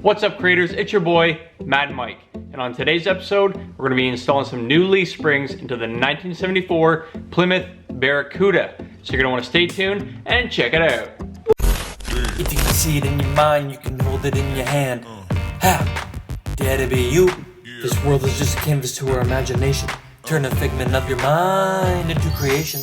What's up, creators? It's your boy, Mad Mike. And on today's episode, we're gonna be installing some new leaf springs into the 1974 Plymouth Barracuda. So you're gonna wanna stay tuned and check it out. If you can see it in your mind, you can hold it in your hand. Ha! Dare to be you. This world is just a canvas to our imagination. Turn a figment of your mind into creation.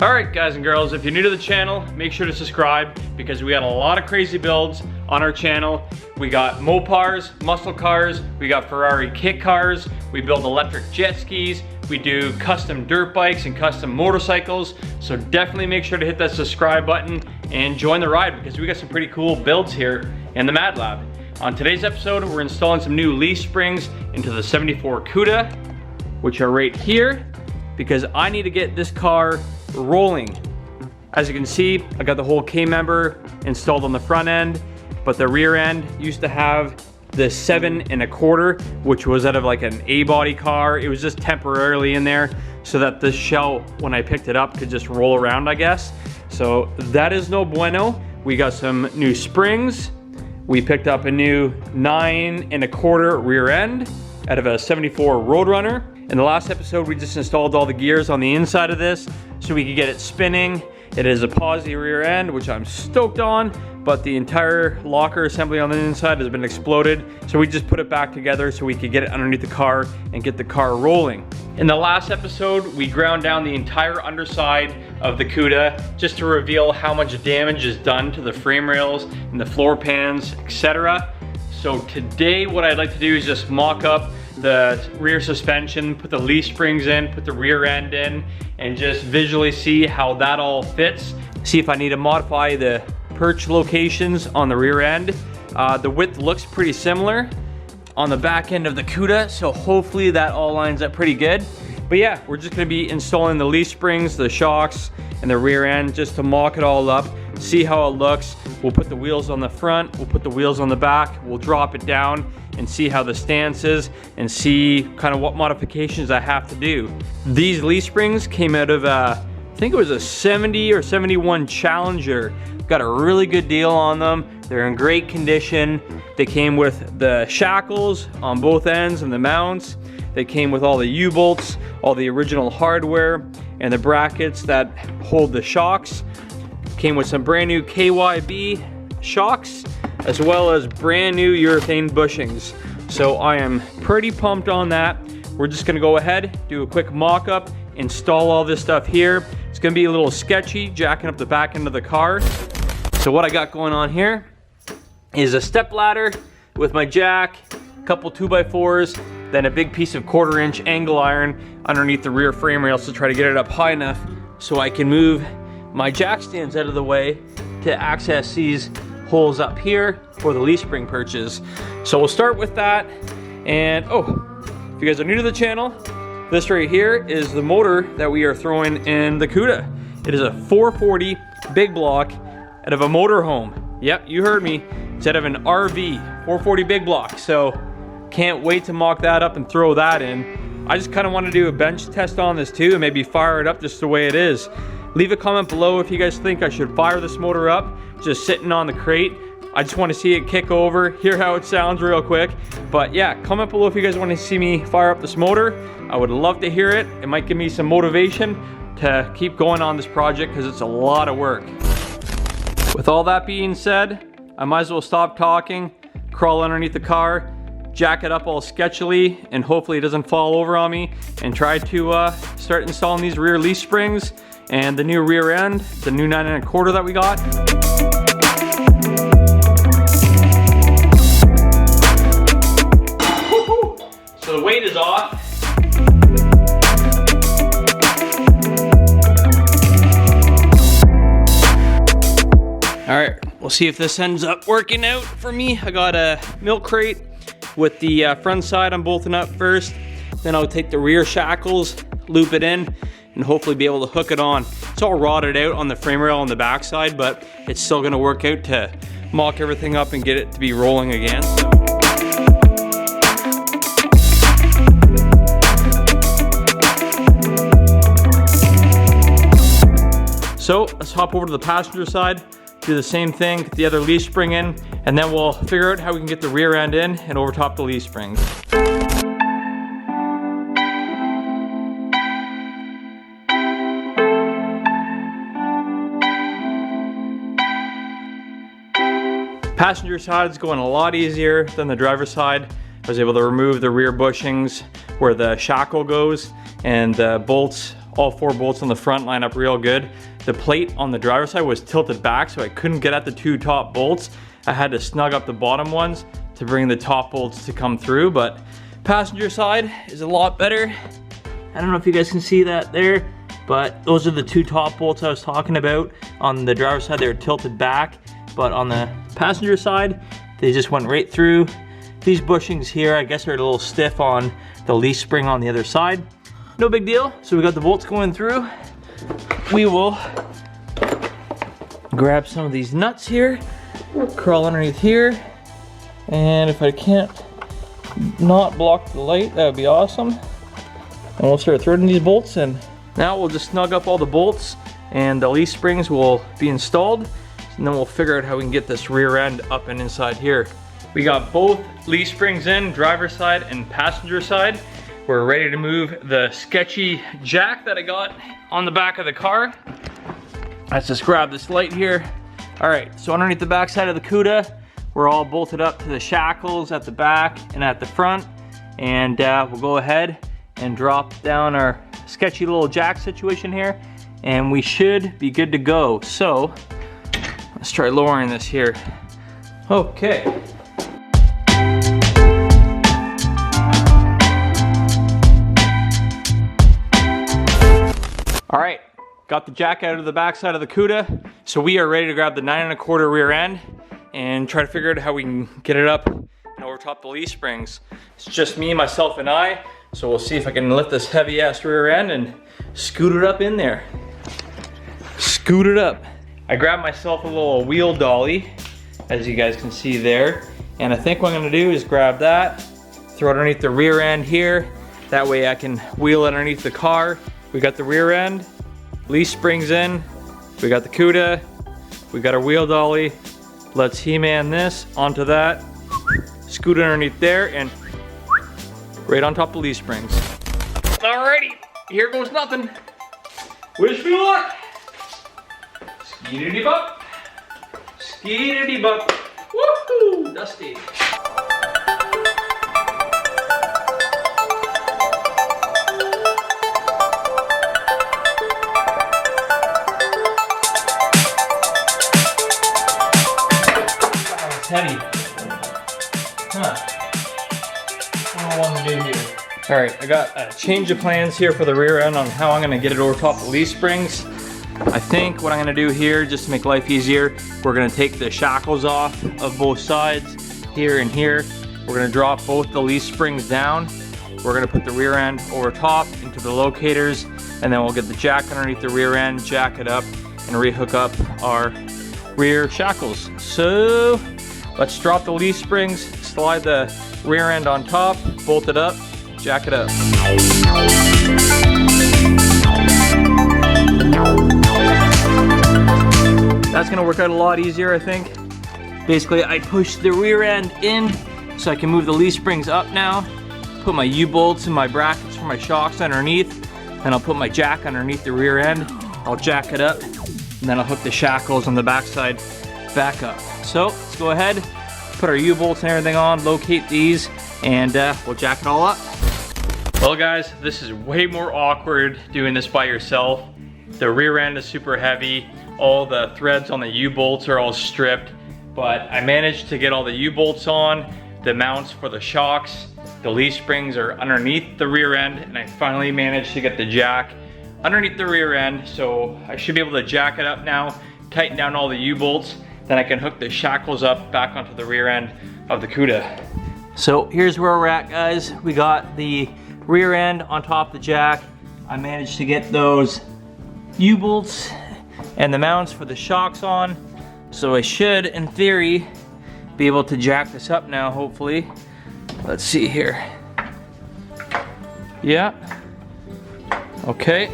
Alright guys and girls, if you're new to the channel, make sure to subscribe because we got a lot of crazy builds on our channel. We got Mopars, muscle cars, we got Ferrari kit cars, we build electric jet skis, we do custom dirt bikes and custom motorcycles. So definitely make sure to hit that subscribe button and join the ride because we got some pretty cool builds here in the Mad Lab. On today's episode, we're installing some new leaf springs into the 74 Cuda, which are right here, because I need to get this car rolling. As you can see, I got the whole K-member installed on the front end, but the rear end used to have the 7 1/4, which was out of like an E-body car. It was just temporarily in there so that this shell, when I picked it up, could just roll around, I guess. So that is no bueno. We got some new springs. We picked up a new 9 1/4 rear end out of a 74 Roadrunner. In the last episode, we just installed all the gears on the inside of this so we could get it spinning. It is a posi rear end, which I'm stoked on, but the entire locker assembly on the inside has been exploded. So we just put it back together so we could get it underneath the car and get the car rolling. In the last episode, we ground down the entire underside of the Cuda just to reveal how much damage is done to the frame rails and the floor pans, etc. So today, what I'd like to do is just mock up the rear suspension, put the leaf springs in, put the rear end in, and just visually see how that all fits. See if I need to modify the perch locations on the rear end. The width looks pretty similar on the back end of the Cuda, so hopefully that all lines up pretty good. But yeah, we're just gonna be installing the leaf springs, the shocks, and the rear end just to mock it all up, see how it looks. We'll put the wheels on the front, we'll put the wheels on the back, we'll drop it down and see how the stance is and see kind of what modifications I have to do. These leaf springs came out of I think it was a 70 or 71 Challenger. Got a really good deal on them. They're in great condition. They came with the shackles on both ends and the mounts. They came with all the U-bolts, all the original hardware, and the brackets that hold the shocks. Came with some brand new KYB shocks, as well as brand new urethane bushings. So I am pretty pumped on that. We're just gonna go ahead, do a quick mock-up, install all this stuff here. It's gonna be a little sketchy, jacking up the back end of the car. So what I got going on here is a step ladder with my jack, a couple 2x4s, then a big piece of 1/4-inch angle iron underneath the rear frame rails to try to get it up high enough so I can move my jack stands out of the way to access these holes up here for the leaf spring perches. So we'll start with that. And oh, if you guys are new to the channel, this right here is the motor that we are throwing in the Cuda. It is a 440 big block out of a motorhome. Yep, you heard me. It's out of an RV, 440 big block. So can't wait to mock that up and throw that in. I just kind of want to do a bench test on this too and maybe fire it up just the way it is. Leave a comment below if you guys think I should fire this motor up just sitting on the crate. I just want to see it kick over, hear how it sounds real quick. But yeah, comment below if you guys want to see me fire up this motor. I would love to hear it. It might give me some motivation to keep going on this project because it's a lot of work. With all that being said, I might as well stop talking, crawl underneath the car, jack it up all sketchily, and hopefully it doesn't fall over on me, and try to start installing these rear leaf springs and the new rear end, the new 9 1/4 that we got. So the weight is off. All right, we'll see if this ends up working out for me. I got a milk crate with the front side I'm bolting up first. Then I'll take the rear shackles, loop it in, and hopefully be able to hook it on. It's all rotted out on the frame rail on the back side, but it's still gonna work out to mock everything up and get it to be rolling again. So let's hop over to the passenger side, do the same thing, get the other leaf spring in, and then we'll figure out how we can get the rear end in and overtop the leaf springs. Passenger side is going a lot easier than the driver's side. I was able to remove the rear bushings where the shackle goes, and the bolts, all 4 bolts on the front line up real good. The plate on the driver's side was tilted back, so I couldn't get at the 2 top bolts. I had to snug up the bottom ones to bring the top bolts to come through, but passenger side is a lot better. I don't know if you guys can see that there, but those are the 2 top bolts I was talking about. On the driver's side, they were tilted back, but on the passenger side, they just went right through. These bushings here, I guess, are a little stiff on the leaf spring on the other side. No big deal. So we got the bolts going through. We will grab some of these nuts here, crawl underneath here, and if I can't not block the light, that would be awesome. And we'll start threading these bolts in. Now we'll just snug up all the bolts, and the leaf springs will be installed. And then we'll figure out how we can get this rear end up and inside here. We got both leaf springs in, driver's side and passenger side. We're ready to move the sketchy jack that I got on the back of the car. Let's just grab this light here. All right, so underneath the back side of the Cuda, we're all bolted up to the shackles at the back and at the front. And we'll go ahead and drop down our sketchy little jack situation here, and we should be good to go. So let's try lowering this here. Okay. All right, got the jack out of the back side of the Cuda. So we are ready to grab the 9 1/4 rear end and try to figure out how we can get it up and overtop the leaf springs. It's just me, myself, and I. So we'll see if I can lift this heavy ass rear end and scoot it up in there. Scoot it up. I grabbed myself a little wheel dolly, as you guys can see there. And I think what I'm gonna do is grab that, throw it underneath the rear end here. That way I can wheel it underneath the car. We got the rear end, leaf springs in, we got the Cuda, we got our wheel dolly. Let's He-Man this onto that, scoot it underneath there, and right on top of the leaf springs. Alrighty, here goes nothing. Wish me luck. Skeetity bup. Skeetity bup. Woohoo! Dusty. Heavy. Huh. What do I want to do here? Alright, I got a change of plans here for the rear end on how I'm going to get it over top of the leaf springs. I think what I'm going to do here, just to make life easier, we're going to take the shackles off of both sides, here and here. We're going to drop both the leaf springs down. We're going to put the rear end over top into the locators, and then we'll get the jack underneath the rear end, jack it up, and rehook up our rear shackles. So let's drop the leaf springs, slide the rear end on top, bolt it up, jack it up. That's gonna work out a lot easier, I think. Basically, I push the rear end in so I can move the leaf springs up now, put my U-bolts and my brackets for my shocks underneath, and I'll put my jack underneath the rear end. I'll jack it up, and then I'll hook the shackles on the backside back up. So let's go ahead, put our U-bolts and everything on, locate these, and we'll jack it all up. Well guys, this is way more awkward doing this by yourself. The rear end is super heavy. All the threads on the U-bolts are all stripped, but I managed to get all the U-bolts on, the mounts for the shocks, the leaf springs are underneath the rear end, and I finally managed to get the jack underneath the rear end, so I should be able to jack it up now, tighten down all the U-bolts, then I can hook the shackles up back onto the rear end of the Cuda. So here's where we're at, guys. We got the rear end on top of the jack. I managed to get those U-bolts and the mounts for the shocks on, so I should, in theory, be able to jack this up now, hopefully. Let's see here. Yeah. Okay.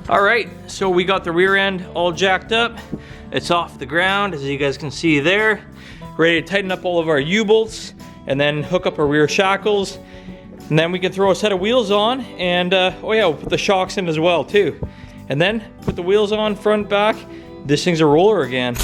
All right, so we got the rear end all jacked up. It's off the ground, as you guys can see there. Ready to tighten up all of our U-bolts and then hook up our rear shackles. And then we can throw a set of wheels on and, oh yeah, we'll put the shocks in as well too. And then put the wheels on, front, back. This thing's a roller again.